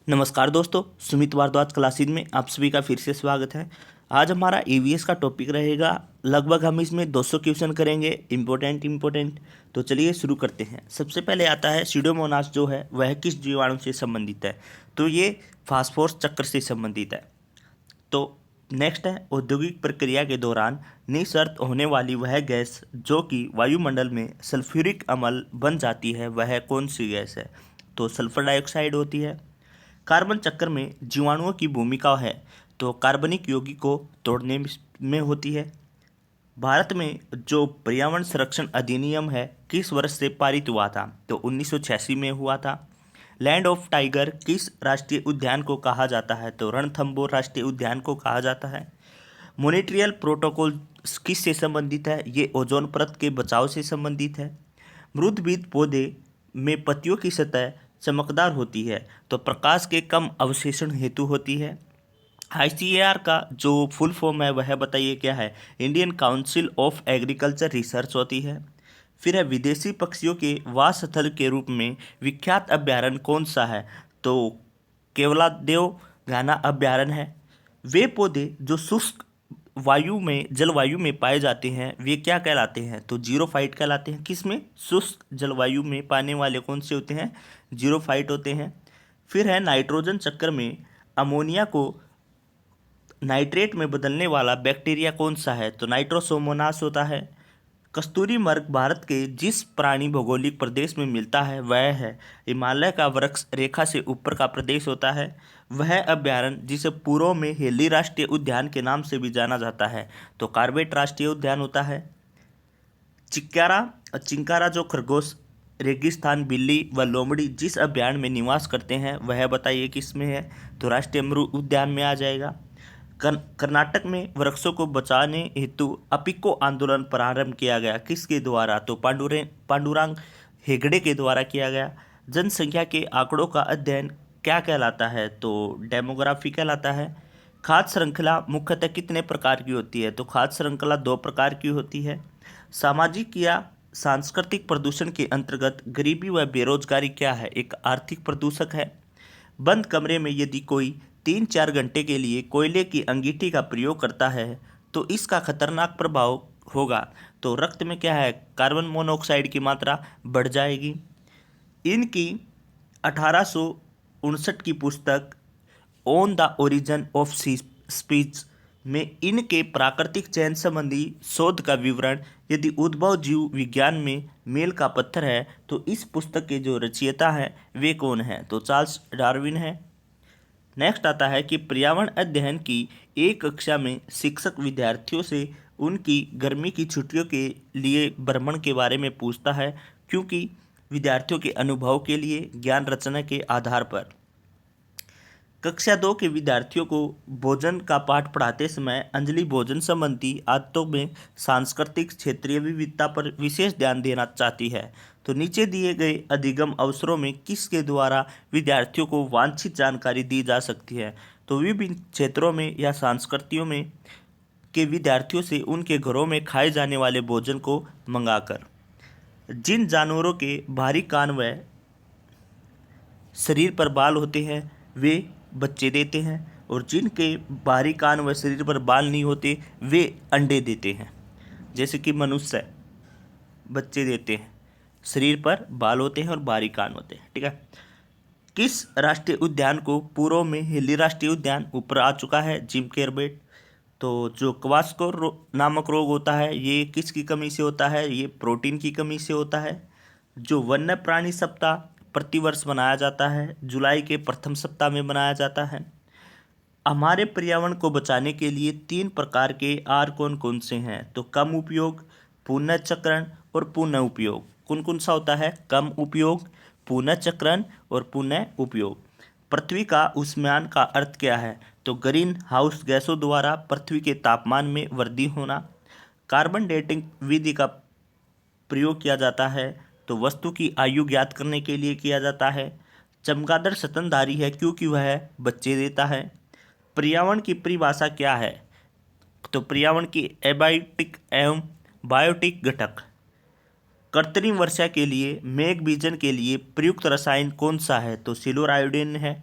नमस्कार दोस्तों, सुमित भारद्वाज क्लासेज में आप सभी का फिर से स्वागत है। आज हमारा ईवीएस का टॉपिक रहेगा। लगभग हम इसमें 200 क्वेश्चन करेंगे, इम्पोर्टेंट। तो चलिए शुरू करते हैं। सबसे पहले आता है स्यूडोमोनास जो है वह किस जीवाणु से संबंधित है। तो ये फास्फोरस चक्र से संबंधित है। तो नेक्स्ट है औद्योगिक प्रक्रिया के दौरान निःसृत होने वाली वह गैस जो कि वायुमंडल में सल्फ्यूरिक अम्ल बन जाती है, वह कौन सी गैस है। तो सल्फर डाइऑक्साइड होती है। कार्बन चक्र में जीवाणुओं की भूमिका है, तो कार्बनिक यौगिक को तोड़ने में होती है। भारत में जो पर्यावरण संरक्षण अधिनियम है किस वर्ष से पारित हुआ था। तो 1986 में हुआ था। लैंड ऑफ टाइगर किस राष्ट्रीय उद्यान को कहा जाता है। तो रणथंभौर राष्ट्रीय उद्यान को कहा जाता है। मॉन्ट्रियल प्रोटोकॉल किस से संबंधित है। ये ओजोन परत के बचाव से संबंधित है। मृदबीज पौधे में पत्तियों की सतह चमकदार होती है, तो प्रकाश के कम अवशेषण हेतु होती है। आईसीएआर का जो फुल फॉर्म है वह बताइए क्या है। Indian council of agriculture research होती है। फिर है विदेशी पक्षियों के वास स्थल के रूप में विख्यात अभ्यारण्य कौन सा है। तो केवलादेव घाना अभ्यारण्य है। वे पौधे जो शुष्क जलवायु में पाए जाते हैं वे क्या कहलाते हैं। तो जीरोफाइट कहलाते हैं। किसमें? शुष्क जलवायु में पाने वाले कौन से होते हैं? जीरोफाइट होते हैं। फिर है नाइट्रोजन चक्र में अमोनिया को नाइट्रेट में बदलने वाला बैक्टीरिया कौन सा है। तो नाइट्रोसोमोनास होता है। कस्तूरी मृग भारत के जिस प्राणी भौगोलिक प्रदेश में मिलता है वह है हिमालय का वृक्ष रेखा से ऊपर का प्रदेश होता है। वह अभ्यारण्य जिसे पूर्व में हेली राष्ट्रीय उद्यान के नाम से भी जाना जाता है, तो कार्बेट राष्ट्रीय उद्यान होता है। चिंकारा जो खरगोश, रेगिस्तान बिल्ली व लोमड़ी जिस अभ्यारण्य में निवास करते हैं वह बताइए किस में है। तो राष्ट्रीय मृग उद्यान में आ जाएगा। कर्नाटक में वृक्षों को बचाने हेतु अपिको आंदोलन प्रारंभ किया गया किसके द्वारा। तो पांडुरंग हेगड़े के द्वारा किया गया। जनसंख्या के आंकड़ों का अध्ययन क्या कहलाता है। तो डेमोग्राफी कहलाता है। खाद्य श्रृंखला मुख्यतः कितने प्रकार की होती है। तो खाद्य श्रृंखला 2 प्रकार की होती है। सामाजिक या सांस्कृतिक प्रदूषण के अंतर्गत गरीबी व बेरोजगारी क्या है। एक आर्थिक प्रदूषक है। बंद कमरे में यदि कोई 3-4 घंटे के लिए कोयले की अंगीठी का प्रयोग करता है तो इसका खतरनाक प्रभाव होगा। तो रक्त में क्या है, कार्बन मोनोऑक्साइड की मात्रा बढ़ जाएगी। इनकी 1859 की पुस्तक on the origin of speech में इनके प्राकृतिक चयन संबंधी शोध का विवरण यदि उद्भव जीव विज्ञान में मेल का पत्थर है तो इस पुस्तक के जो रचयिता हैं वे कौन हैं। तो चार्ल्स डार्विन है। नेक्स्ट आता है कि पर्यावरण अध्ययन की एक कक्षा में शिक्षक विद्यार्थियों से उनकी गर्मी की छुट्टियों के लिए भ्रमण के बारे में पूछता है, क्योंकि विद्यार्थियों के अनुभव के लिए ज्ञान रचना के आधार पर। कक्षा 2 के विद्यार्थियों को भोजन का पाठ पढ़ाते समय अंजलि भोजन संबंधी आदतों में सांस्कृतिक क्षेत्रीय विविधता पर विशेष ध्यान देना चाहती है। तो नीचे दिए गए अधिगम अवसरों में किसके द्वारा विद्यार्थियों को वांछित जानकारी दी जा सकती है। तो विभिन्न क्षेत्रों में या संस्कृतियों में के विद्यार्थियों से उनके घरों में खाए जाने वाले भोजन को मंगाकर। जिन जानवरों के भारी कान व शरीर पर बाल होते हैं वे बच्चे देते हैं, और जिनके बाहरी कान व शरीर पर बाल नहीं होते वे अंडे देते हैं। जैसे कि मनुष्य बच्चे देते हैं, शरीर पर बाल होते हैं और बाहरी कान होते हैं। ठीक है। किस राष्ट्रीय उद्यान को पूर्व में हेली राष्ट्रीय उद्यान ऊपर आ चुका है, जिम कॉर्बेट। तो जो क्वास्कोर नामक रोग होता है ये किसकी कमी से होता है। ये प्रोटीन की कमी से होता है। जो वन्य प्राणी सप्ताह प्रतिवर्ष मनाया जाता है जुलाई के प्रथम सप्ताह में मनाया जाता है। हमारे पर्यावरण को बचाने के लिए 3 प्रकार के आर कौन कौन से हैं। तो कम उपयोग, पुनर्चक्रण और पुनः उपयोग। कौन कौन सा होता है? कम उपयोग, पुनर्चक्रण और पुनः उपयोग। पृथ्वी का ऊष्मायन का अर्थ क्या है। तो ग्रीन हाउस गैसों द्वारा पृथ्वी के तापमान में वृद्धि होना। कार्बन डेटिंग विधि का प्रयोग किया जाता है तो वस्तु की आयु ज्ञात करने के लिए किया जाता है। चमगादड़ स्तनधारी है क्योंकि वह बच्चे देता है। पर्यावरण की परिभाषा क्या है। तो पर्यावरण की एबायोटिक एवं बायोटिक घटक। कृत्रिम वर्षा के लिए मेघ बीजन के लिए प्रयुक्त रसायन कौन सा है। तो सिल्वर आयोडीन है।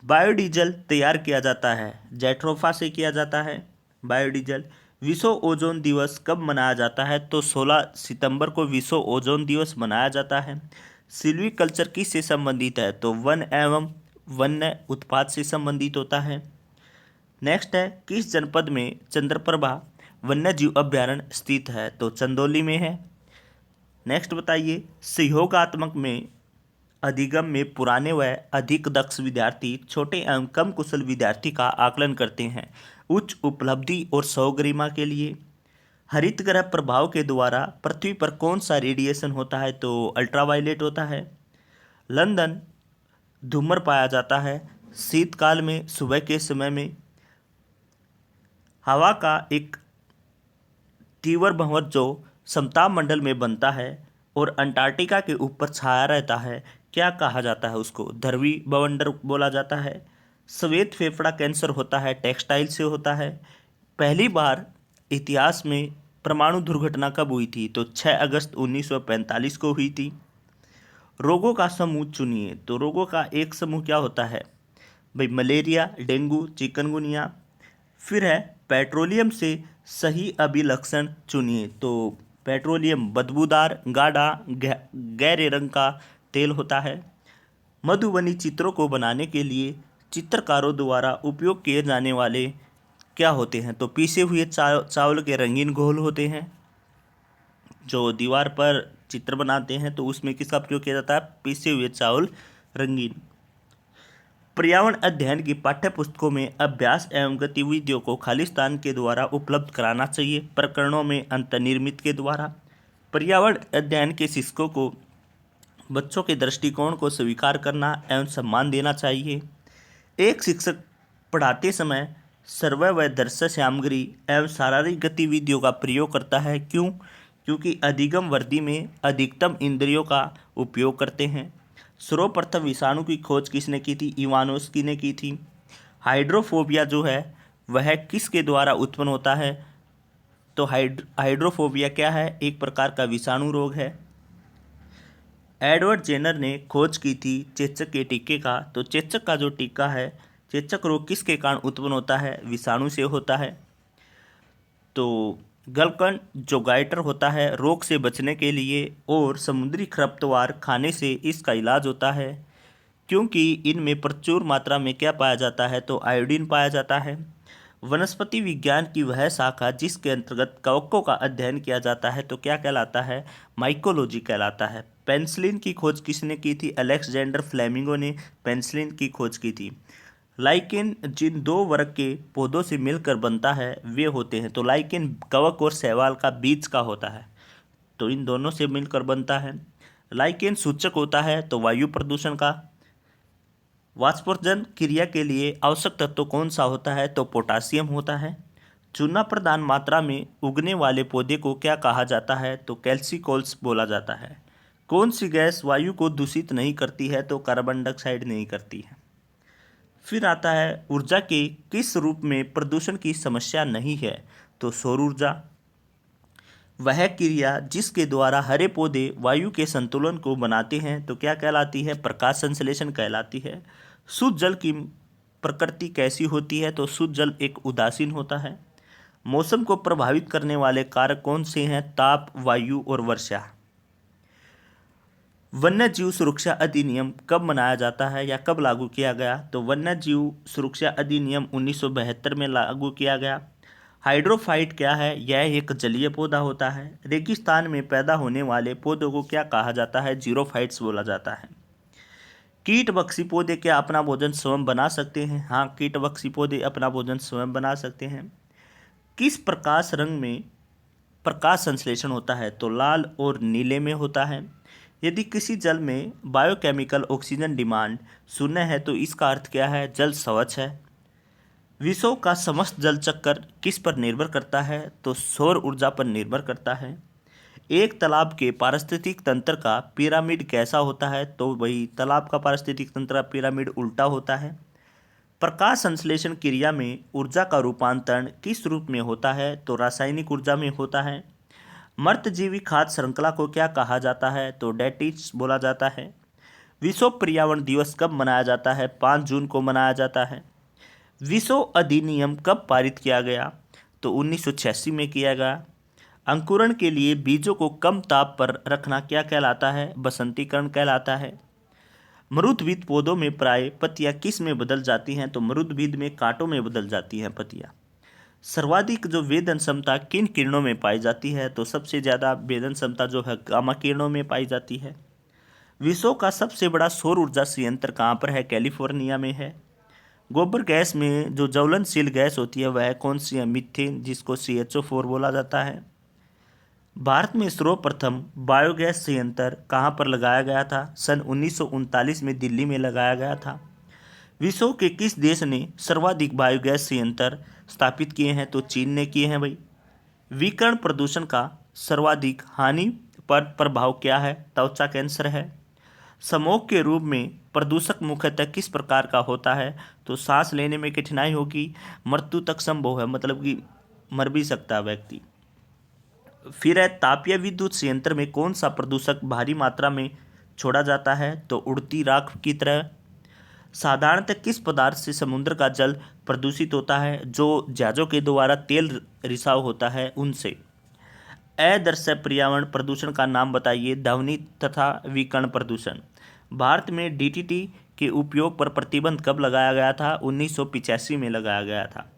बायोडीजल तैयार किया जाता है, जैट्रोफा से किया जाता है बायोडीजल। विश्व ओजोन दिवस कब मनाया जाता है? तो 16 सितंबर को विश्व ओजोन दिवस मनाया जाता है। सिल्वीकल्चर किससे संबंधित है? तो वन एवं वन्य उत्पाद से संबंधित होता है। नेक्स्ट है, किस जनपद में चंद्रप्रभा वन्य जीव अभ्यारण्य स्थित है? तो चंदौली में है। नेक्स्ट बताइए, सहयोगात्मक में अधिगम में पुराने व अधिक दक्ष विद्यार्थी छोटे एवं कम कुशल विद्यार्थी का आकलन करते हैं उच्च उपलब्धि और स्वगरिमा के लिए। हरित ग्रह प्रभाव के द्वारा पृथ्वी पर कौन सा रेडिएशन होता है? तो अल्ट्रावायलेट होता है। लंदन धूमर पाया जाता है शीतकाल में, सुबह के समय में। हवा का एक तीव्र भंवर जो समताप मंडल में बनता है और अंटार्कटिका के ऊपर छाया रहता है, क्या कहा जाता है उसको? ध्रुवीय बवंडर बोला जाता है। श्वेत फेफड़ा कैंसर होता है टेक्सटाइल से होता है। पहली बार इतिहास में परमाणु दुर्घटना कब हुई थी? तो 6 अगस्त 1945 को हुई थी। रोगों का समूह चुनिए। तो रोगों का एक समूह क्या होता है भाई? Malaria, dengue, chikungunya. फिर है पेट्रोलियम से सही अभिलक्षण चुनिए। तो पेट्रोलियम बदबूदार, गाढ़ा, गहरे रंग का तेल होता है। मधुबनी चित्रों को बनाने के लिए चित्रकारों द्वारा उपयोग किए जाने वाले क्या होते हैं? तो पीसे हुए चावल के रंगीन घोल होते हैं। जो दीवार पर चित्र बनाते हैं तो उसमें किसका प्रयोग किया जाता है? पीसे हुए चावल रंगीन। पर्यावरण अध्ययन की पाठ्य पुस्तकों में अभ्यास एवं गतिविधियों को खालिस्तान के द्वारा उपलब्ध कराना चाहिए, प्रकरणों में अंतर्निर्मित के द्वारा। पर्यावरण अध्ययन के शिक्षकों को बच्चों के दृष्टिकोण को स्वीकार करना एवं सम्मान देना चाहिए। एक शिक्षक पढ़ाते समय सर्वे व दृश्य सामग्री एवं शारीरिक गतिविधियों का प्रयोग करता है। क्यों? क्योंकि अधिगम वर्दी में अधिकतम इंद्रियों का उपयोग करते हैं। सर्वप्रथम विषाणु की खोज किसने की थी? इवानोस्की ने की थी। हाइड्रोफोबिया जो है वह किसके द्वारा उत्पन्न होता है? तो हाइड्रोफोबिया क्या है? एक प्रकार का विषाणु रोग है। एडवर्ड जेनर ने खोज की थी चेचक के टीके का। तो चेचक का जो टीका है, चेचक रोग किसके कारण उत्पन्न होता है? विषाणु से होता है। तो गलकंड जो गाइटर होता है रोग से बचने के लिए और समुद्री खरपतवार खाने से इसका इलाज होता है, क्योंकि इनमें प्रचुर मात्रा में क्या पाया जाता है? तो आयोडीन पाया जाता है। वनस्पति विज्ञान की वह शाखा जिसके अंतर्गत कवकों का अध्ययन किया जाता है तो क्या कहलाता है? माइकोलॉजी कहलाता है। पेनिसिलिन की खोज किसने की थी? अलेक्जेंडर फ्लेमिंगो ने पेनिसिलिन की खोज की थी। लाइकेन जिन दो वर्ग के पौधों से मिलकर बनता है वे होते हैं। तो लाइकेन कवक और शैवाल का बीज का होता है, तो इन दोनों से मिलकर बनता है। लाइकेन सूचक होता है तो वायु प्रदूषण का। वाष्पोत्सर्जन क्रिया के लिए आवश्यक तत्व कौन सा होता है? तो पोटासियम होता है। चूना प्रधान मात्रा में उगने वाले पौधे को क्या कहा जाता है? तो कैल्सिकोल्स बोला जाता है। कौन सी गैस वायु को दूषित नहीं करती है? तो कार्बन डाइऑक्साइड नहीं करती है। फिर आता है ऊर्जा के किस रूप में प्रदूषण की समस्या नहीं है? तो सौर ऊर्जा। वह क्रिया जिसके द्वारा हरे पौधे वायु के संतुलन को बनाते हैं तो क्या कहलाती है? प्रकाश संश्लेषण कहलाती है। शुद्ध जल की प्रकृति कैसी होती है? तो शुद्ध जल एक उदासीन होता है। मौसम को प्रभावित करने वाले कारक कौन से हैं? ताप, वायु और वर्षा। वन्य जीव सुरक्षा अधिनियम कब मनाया जाता है या कब लागू किया गया? तो वन्य जीव सुरक्षा अधिनियम 1972 में लागू किया गया। हाइड्रोफाइट क्या है? यह एक जलीय पौधा होता है। रेगिस्तान में पैदा होने वाले पौधों को क्या कहा जाता है? जीरोफाइट्स बोला जाता है। कीटभक्षी पौधे क्या अपना भोजन स्वयं बना सकते हैं? हाँ, कीटभक्षी पौधे अपना भोजन स्वयं बना सकते हैं। किस प्रकाश रंग में प्रकाश संश्लेषण होता है? तो लाल और नीले में होता है। यदि किसी जल में बायोकेमिकल ऑक्सीजन डिमांड शून्य है तो इसका अर्थ क्या है? जल स्वच्छ है। विश्व का समस्त जल चक्कर किस पर निर्भर करता है? तो सौर ऊर्जा पर निर्भर करता है। एक तालाब के पारिस्थितिक तंत्र का पिरामिड कैसा होता है? तो वही तालाब का पारिस्थितिक तंत्र पिरामिड उल्टा होता है। प्रकाश संश्लेषण क्रिया में ऊर्जा का रूपांतरण किस रूप में होता है? तो रासायनिक ऊर्जा में होता है। मर्तजीवी खाद्य श्रृंखला को क्या कहा जाता है? तो डेटिस बोला जाता है। विश्व पर्यावरण दिवस कब मनाया जाता है? 5 जून को मनाया जाता है। विश्व अधिनियम कब पारित किया गया? तो 1986 में किया गया। अंकुरण के लिए बीजों को कम ताप पर रखना क्या कहलाता है? बसंतीकरण कहलाता है। मरुद्भिद पौधों में प्राय पत्तियां किस में बदल जाती हैं? तो मरुद्भिद में कांटों में बदल जाती हैं पत्तियां। सर्वाधिक जो वेदन क्षमता किन किरणों में पाई जाती है? तो सबसे ज़्यादा वेदन क्षमता जो है गामा किरणों में पाई जाती है। विश्व का सबसे बड़ा सौर ऊर्जा संयंत्र कहाँ पर है? कैलिफोर्निया में है। गोबर गैस में जो ज्वलनशील गैस होती है वह कौन सी है? मीथेन, जिसको CH4 बोला जाता है। भारत में सर्वप्रथम बायोगैस संयंत्र कहाँ पर लगाया गया था? सन 1939 में दिल्ली में लगाया गया था। विश्व के किस देश ने सर्वाधिक बायोगैस संयंत्र स्थापित किए हैं? तो चीन ने किए हैं भाई। विकिरण प्रदूषण का सर्वाधिक हानि पर प्रभाव क्या है? त्वचा कैंसर है। स्मोक के रूप में प्रदूषक मुख्यतः किस प्रकार का होता है? तो सांस लेने में कठिनाई होगी, मृत्यु तक संभव है, मतलब कि मर भी सकता है व्यक्ति। फिर है तापीय विद्युत संयंत्र में कौन सा प्रदूषक भारी मात्रा में छोड़ा जाता है? तो उड़ती राख की तरह। साधारणतः किस पदार्थ से समुद्र का जल प्रदूषित होता है? जो जहाजों के द्वारा तेल रिसाव होता है उनसे। अदृश्य पर्यावरण प्रदूषण का नाम बताइए। ध्वनि तथा विकिरण प्रदूषण। भारत में DDT के उपयोग पर प्रतिबंध कब लगाया गया था? 1985 में लगाया गया था।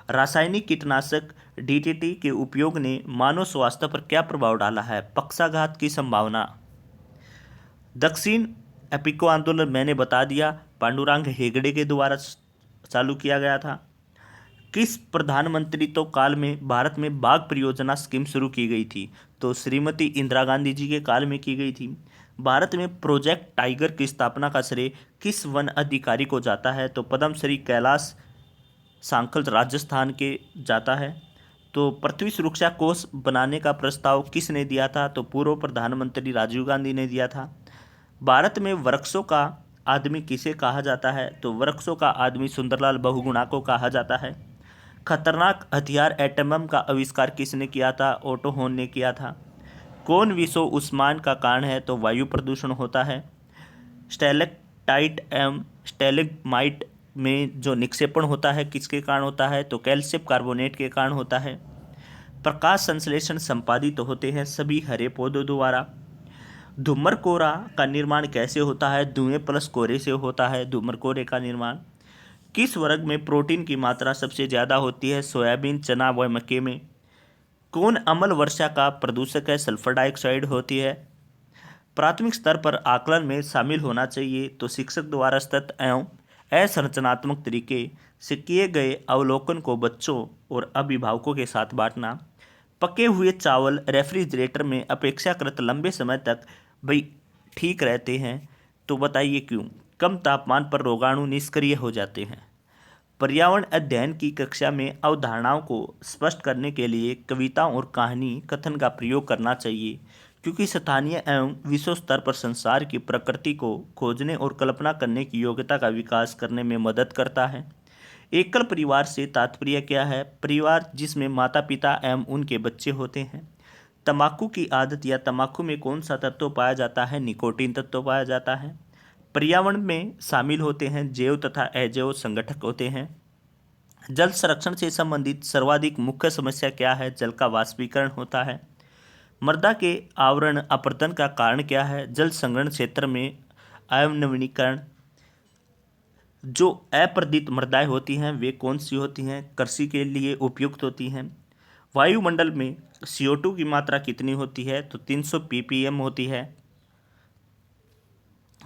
रासायनिक कीटनाशक DDT के उपयोग ने मानव स्वास्थ्य पर क्या प्रभाव डाला है? पक्षाघात की संभावना। दक्षिण अफ्रीका आंदोलन मैंने बता दिया, पांडुरंग हेगड़े के द्वारा चालू किया गया था। किस प्रधानमंत्रित्व काल में भारत में बाघ परियोजना स्कीम शुरू की गई थी? तो श्रीमती इंदिरा गांधी जी के काल में की गई थी। भारत में प्रोजेक्ट टाइगर की स्थापना का श्रेय किस वन अधिकारी को जाता है? तो पद्मश्री कैलाश सांकल राजस्थान के जाता है। तो पृथ्वी सुरक्षा कोष बनाने का प्रस्ताव किसने दिया था? तो पूर्व प्रधानमंत्री राजीव गांधी ने दिया था। भारत में वृक्षों का आदमी किसे कहा जाता है? तो वृक्षों का आदमी सुंदरलाल बहुगुणा को कहा जाता है। खतरनाक हथियार एटम बम का आविष्कार किसने किया था? ओटो होन ने किया था। कौन विश्व उष्मायन का कारण है? तो वायु प्रदूषण होता है। स्टैलेक्टाइट एवं स्टैलेग्माइट में जो निक्षेपण होता है किसके कारण होता है? तो कैल्शियम कार्बोनेट के कारण होता है। प्रकाश संश्लेषण संपादित होते हैं सभी हरे पौधों द्वारा। धूमर कोरा का निर्माण कैसे होता है? धुएं प्लस कोरे से होता है धूमर कोरे का निर्माण। किस वर्ग में प्रोटीन की मात्रा सबसे ज़्यादा होती है? सोयाबीन, चना व मक्के में। कौन अम्ल वर्षा का प्रदूषक है? सल्फर डाइऑक्साइड होती है। प्राथमिक स्तर पर आकलन में शामिल होना चाहिए। तो शिक्षक द्वारा सतत एवं असंरचनात्मक तरीके से किए गए अवलोकन को बच्चों और अभिभावकों के साथ बांटना। पके हुए चावल रेफ्रिजरेटर में अपेक्षाकृत लंबे समय तक भाई ठीक रहते हैं, तो बताइए क्यों? कम तापमान पर रोगाणु निष्क्रिय हो जाते हैं। पर्यावरण अध्ययन की कक्षा में अवधारणाओं को स्पष्ट करने के लिए कविताओं और कहानी कथन का प्रयोग करना चाहिए, क्योंकि स्थानीय एवं विश्व स्तर पर संसार की प्रकृति को खोजने और कल्पना करने की योग्यता का विकास करने में मदद करता है। एकल परिवार से तात्पर्य क्या है? परिवार जिसमें माता पिता एवं उनके बच्चे होते हैं। तंबाकू की आदत या तंबाकू में कौन सा तत्व पाया जाता है? निकोटीन तत्व पाया जाता है। पर्यावरण में शामिल होते हैं जैव तथा अजैव संगठक होते हैं। जल संरक्षण से संबंधित सर्वाधिक मुख्य समस्या क्या है? जल का वाष्पीकरण होता है। मृदा के आवरण अपरदन का कारण क्या है? जल संग्रहण क्षेत्र में अवनवीनीकरण। जो अपर्दित मृदाएं होती हैं वे कौन सी होती हैं? कृषि के लिए उपयुक्त होती हैं। वायुमंडल में CO2 की मात्रा कितनी होती है? तो 300 ppm होती है।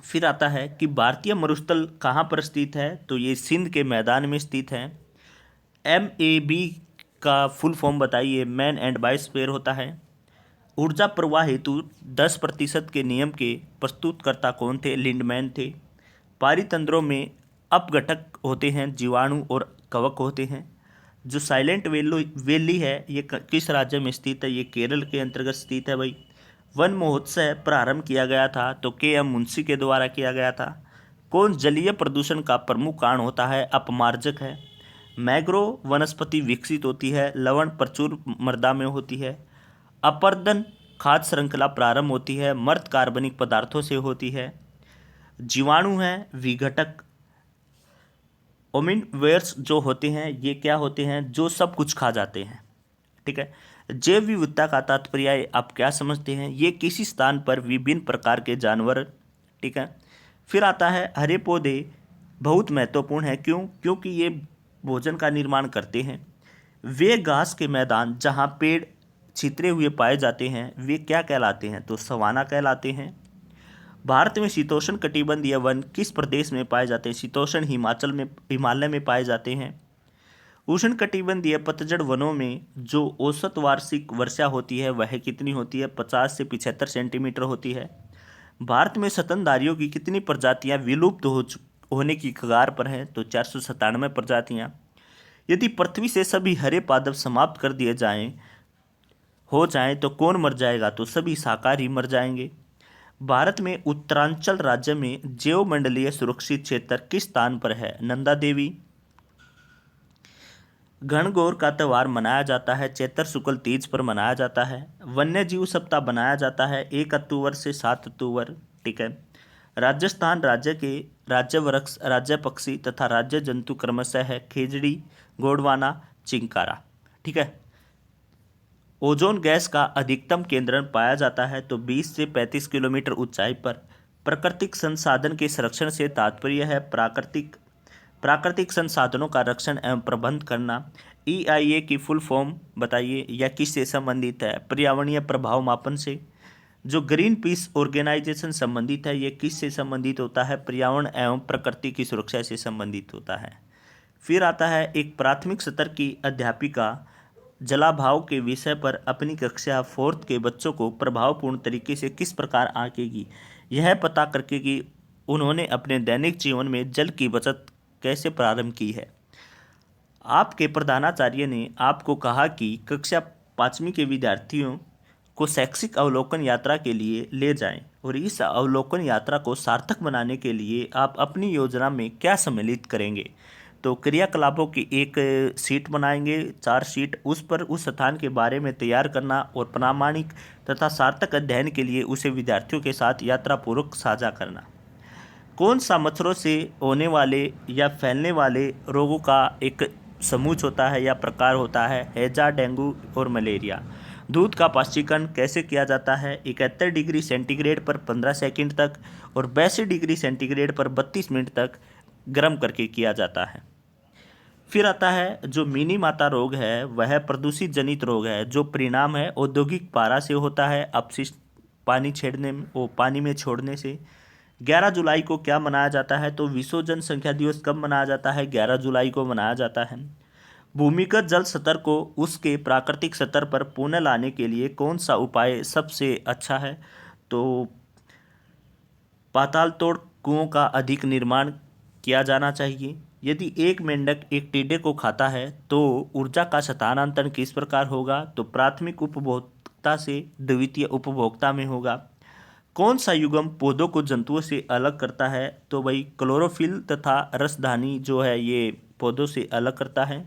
फिर आता है कि भारतीय मरुस्थल कहाँ पर स्थित है? तो ये सिंध के मैदान में स्थित है। MAB का फुल फॉर्म बताइए। मैन एंड बायोस्फीयर होता है। ऊर्जा प्रवाह हेतु 10% के नियम के प्रस्तुतकर्ता कौन थे? लिंडमैन थे। पारितंत्रों में अपघटक होते हैं, जीवाणु और कवक होते हैं। जो साइलेंट वैली है ये किस राज्य में स्थित है? ये केरल के अंतर्गत स्थित है भाई। वन महोत्सव प्रारंभ किया गया था तो KM मुंशी के द्वारा किया गया था। कौन जलीय प्रदूषण का प्रमुख कारण होता है? अपमार्जक है। मैंग्रोव वनस्पति विकसित होती है, लवण प्रचुर मृदा में होती है। अपरदन खाद्य श्रृंखला प्रारंभ होती है, मर्द कार्बनिक पदार्थों से होती है। जीवाणु हैं, विघटक ओमिनवेयर्स जो होते हैं ये क्या होते हैं, जो सब कुछ खा जाते हैं। ठीक है। जैव विविधता का तात्पर्य आप क्या समझते हैं, ये किसी स्थान पर विभिन्न प्रकार के जानवर। ठीक है। फिर आता है हरे पौधे बहुत महत्वपूर्ण है, क्यों? क्योंकि ये भोजन का निर्माण करते हैं। वे घास के मैदान जहाँ पेड़ छितरे हुए पाए जाते हैं वे क्या कहलाते हैं, तो सवाना कहलाते हैं। भारत में शीतोष्ण कटिबंधीय वन किस प्रदेश में पाए जाते हैं, शीतोष्ण हिमालय में पाए जाते हैं। उष्ण कटिबंधीय पतझड़ वनों में जो औसत वार्षिक वर्षा होती है वह कितनी होती है, 50 से 75 सेंटीमीटर होती है। भारत में स्तनधारियों की कितनी प्रजातियां विलुप्त होने की कगार पर हैं, तो 497 प्रजातियां। यदि पृथ्वी से सभी हरे पादप समाप्त कर दिए हो जाएं तो कौन मर जाएगा, तो सभी शाकाहारी मर जाएंगे। भारत में उत्तरांचल राज्य में जैवमंडलीय सुरक्षित क्षेत्र किस स्थान पर है, नंदा देवी। गणगौर का त्यौहार मनाया जाता है चैत्र शुक्ल तीज पर मनाया जाता है। वन्य जीव सप्ताह बनाया जाता है 1 अक्टूबर से 7 अक्टूबर। ठीक है। राजस्थान राज्य के राज्य वृक्ष, राज्य पक्षी तथा राज्य जंतु क्रमशः है खेजड़ी, गोंडवाना, चिंकारा। ठीक है। ओजोन गैस का अधिकतम केंद्रण पाया जाता है तो 20 से 35 किलोमीटर ऊंचाई पर। प्राकृतिक संसाधन के संरक्षण से तात्पर्य है प्राकृतिक संसाधनों का रक्षण एवं प्रबंध करना। EIA की फुल फॉर्म बताइए या किससे संबंधित है, पर्यावरणीय प्रभाव मापन से। जो ग्रीन पीस ऑर्गेनाइजेशन संबंधित है ये किससे संबंधित होता है, पर्यावरण एवं प्रकृति की सुरक्षा से संबंधित होता है। फिर आता है एक प्राथमिक स्तर की अध्यापिका जलाभाव के विषय पर अपनी कक्षा 4th के बच्चों को प्रभावपूर्ण तरीके से किस प्रकार आंकेगी, यह पता करके कि उन्होंने अपने दैनिक जीवन में जल की बचत कैसे प्रारंभ की है। आपके प्रधानाचार्य ने आपको कहा कि कक्षा 5वीं के विद्यार्थियों को शैक्षिक अवलोकन यात्रा के लिए ले जाएं और इस अवलोकन यात्रा को सार्थक बनाने के लिए आप अपनी योजना में क्या सम्मिलित करेंगे, तो क्रियाकलापों की एक शीट बनाएंगे, 4 शीट, उस पर उस स्थान के बारे में तैयार करना और प्रामाणिक तथा सार्थक अध्ययन के लिए उसे विद्यार्थियों के साथ यात्रा पूर्वक साझा करना। कौन सा मच्छरों से होने वाले या फैलने वाले रोगों का एक समूह होता है या प्रकार होता है, हैजा, डेंगू और मलेरिया। दूध का पाश्चीकरण कैसे किया जाता है, 71 डिग्री सेंटीग्रेड पर 15 सेकंड तक और 82 डिग्री सेंटीग्रेड पर 32 मिनट तक गर्म करके किया जाता है। फिर आता है जो मिनी माता रोग है वह प्रदूषित जनित रोग है जो परिणाम है औद्योगिक पारा से होता है, अपशिष्ट पानी में छोड़ने से। 11 जुलाई को क्या मनाया जाता है, तो विश्व जनसंख्या दिवस कब मनाया जाता है, 11 जुलाई को मनाया जाता है। भूमिगत जल स्तर को उसके प्राकृतिक स्तर पर पुनः लाने के लिए कौन सा उपाय सबसे अच्छा है, तो पाताल तोड़ कुओं का अधिक निर्माण किया जाना चाहिए। यदि एक मेंढक एक टिड्डे को खाता है तो ऊर्जा का स्थानांतरण किस प्रकार होगा, तो प्राथमिक उपभोक्ता से द्वितीय उपभोक्ता में होगा। कौन सा युग्म पौधों को जंतुओं से अलग करता है, तो भाई क्लोरोफिल तथा रसधानी जो है ये पौधों से अलग करता है।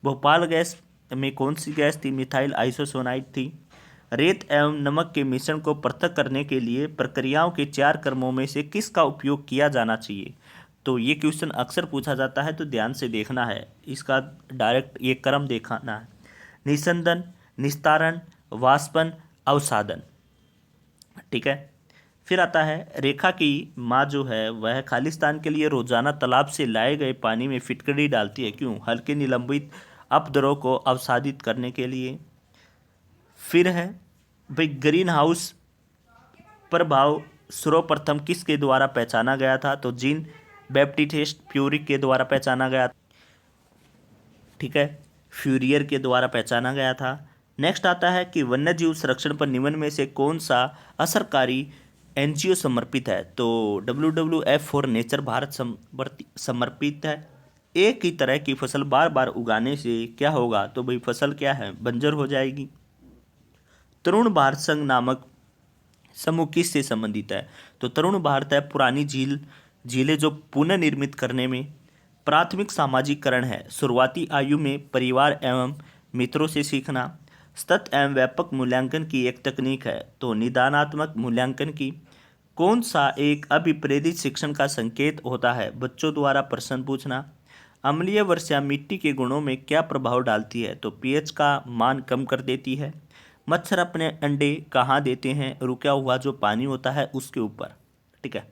भोपाल गैस में कौन सी गैस थी, मिथाइल आइसोसाइनाइड थी। रेत एवं नमक के मिश्रण को पृथक करने के लिए प्रक्रियाओं के 4 क्रमों में से किसका उपयोग किया जाना चाहिए, तो ये क्वेश्चन अक्सर पूछा जाता है तो ध्यान से देखना है, इसका डायरेक्ट ये क्रम देखना है। निस्संदन, निस्तारण, वाष्पन, अवसादन। ठीक है। फिर आता है रेखा की माँ जो है वह खालिस्तान के लिए रोजाना तालाब से लाए गए पानी में फिटकरी डालती है, क्यों, हल्के निलंबित अपद्रव को अवसादित करने के लिए। फिर है भाई ग्रीन हाउस प्रभाव सर्वप्रथम किसके द्वारा पहचाना गया था, तो जीन बैप्टिस्ट प्यूरिक के द्वारा पहचाना गया। ठीक है, फ्यूरियर के द्वारा पहचाना गया था। नेक्स्ट आता है कि वन्य जीव संरक्षण पर निम्न में से कौन सा असरकारी NGO समर्पित है, तो WWF फॉर नेचर भारत समर्पित है। एक ही तरह की फसल बार बार उगाने से क्या होगा, तो भाई फसल क्या है, बंजर हो जाएगी। तरुण भारत संघ नामक समूह किससे संबंधित है, तो तरुण भारत है पुरानी झीलें जो पुनर्निर्मित करने में। प्राथमिक सामाजिकरण है शुरुआती आयु में परिवार एवं मित्रों से सीखना। सतत एवं व्यापक मूल्यांकन की एक तकनीक है, तो निदानात्मक मूल्यांकन की। कौन सा एक अभिप्रेरित शिक्षण का संकेत होता है? बच्चों द्वारा प्रश्न पूछना। अम्लीय वर्षा मिट्टी के गुणों में क्या प्रभाव डालती है? तो पीएच का मान कम कर देती है। मच्छर अपने अंडे कहाँ देते हैं? रुका हुआ जो पानी होता है उसके ऊपर। ठीक है।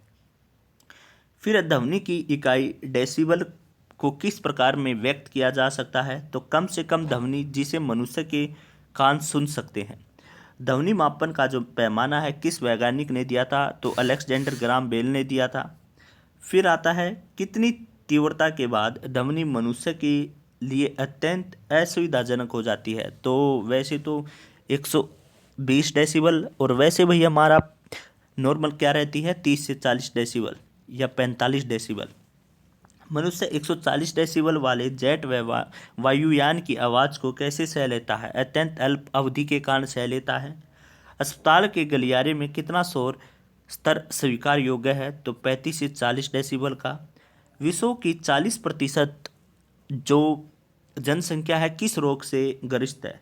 फिर ध्वनि की इकाई डेसिबल को किस प्रकार में व्यक्त किया जा सकता है? तो कम से कम ध्वनि जिसे मनुष्य के कान सुन सकते हैं। ध्वनि मापन का जो पैमाना है किस वैज्ञानिक ने दिया था? तो अलेक्जेंडर ग्राम बेल ने दिया था। फिर आता है कितनी तीव्रता के बाद ध्वनि मनुष्य के लिए अत्यंत असुविधाजनक हो जाती है? तो वैसे तो 120 डेसिबल, और वैसे भाई हमारा नॉर्मल क्या रहती है 30 से 40 डेसिबल या 45 डेसिबल। मनुष्य 140 डेसिबल वाले जेट वायुयान की आवाज़ को कैसे सह लेता है? अत्यंत अल्प अवधि के कारण सह लेता है। अस्पताल के गलियारे में कितना शोर स्तर स्वीकार योग्य है? तो 35 से 40 डेसिबल का। विश्व की 40% जो जनसंख्या है किस रोग से ग्रस्त है?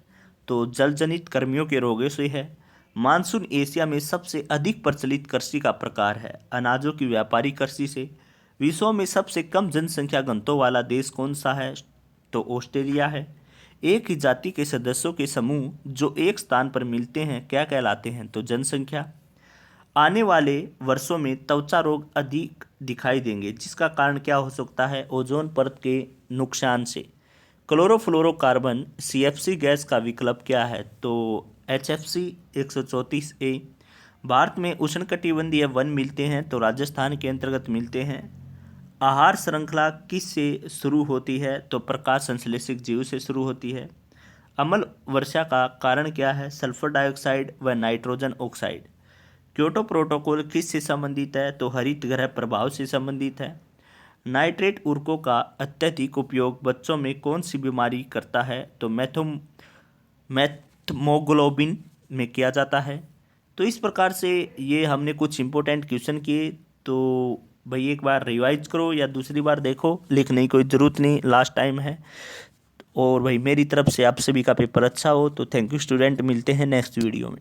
तो जलजनित कर्मियों के रोगों से है। मानसून एशिया में सबसे अधिक प्रचलित कृषि का प्रकार है अनाजों की व्यापारिक कृषि से। विश्व में सबसे कम जनसंख्या घनत्व वाला देश कौन सा है? तो ऑस्ट्रेलिया है। एक ही जाति के सदस्यों के समूह जो एक स्थान पर मिलते हैं क्या कहलाते हैं? तो जनसंख्या। आने वाले वर्षों में त्वचा रोग अधिक दिखाई देंगे जिसका कारण क्या हो सकता है? ओजोन परत के नुकसान से। क्लोरोफ्लोरोकार्बन CFC गैस का विकल्प क्या है? तो HFC 134A। भारत में उष्णकटिबंधीय वन मिलते हैं तो राजस्थान के अंतर्गत मिलते हैं। आहार श्रृंखला किस से शुरू होती है? तो प्रकाश संश्लेषक जीव से शुरू होती है। अम्ल वर्षा का कारण क्या है? सल्फर डाइऑक्साइड व नाइट्रोजन ऑक्साइड। क्योटो प्रोटोकॉल किस से संबंधित है? तो हरित गृह प्रभाव से संबंधित है। नाइट्रेट उर्वरकों का अत्यधिक उपयोग बच्चों में कौन सी बीमारी करता है? तो मैथमोग्लोबिन में किया जाता है। तो इस प्रकार से ये हमने कुछ इंपॉर्टेंट क्वेश्चन किए। तो भाई एक बार रिवाइज करो या दूसरी बार देखो, लिखने की कोई ज़रूरत नहीं, लास्ट टाइम है। और भाई मेरी तरफ से आप सभी का पेपर अच्छा हो। तो थैंक यू स्टूडेंट, मिलते हैं नेक्स्ट वीडियो में।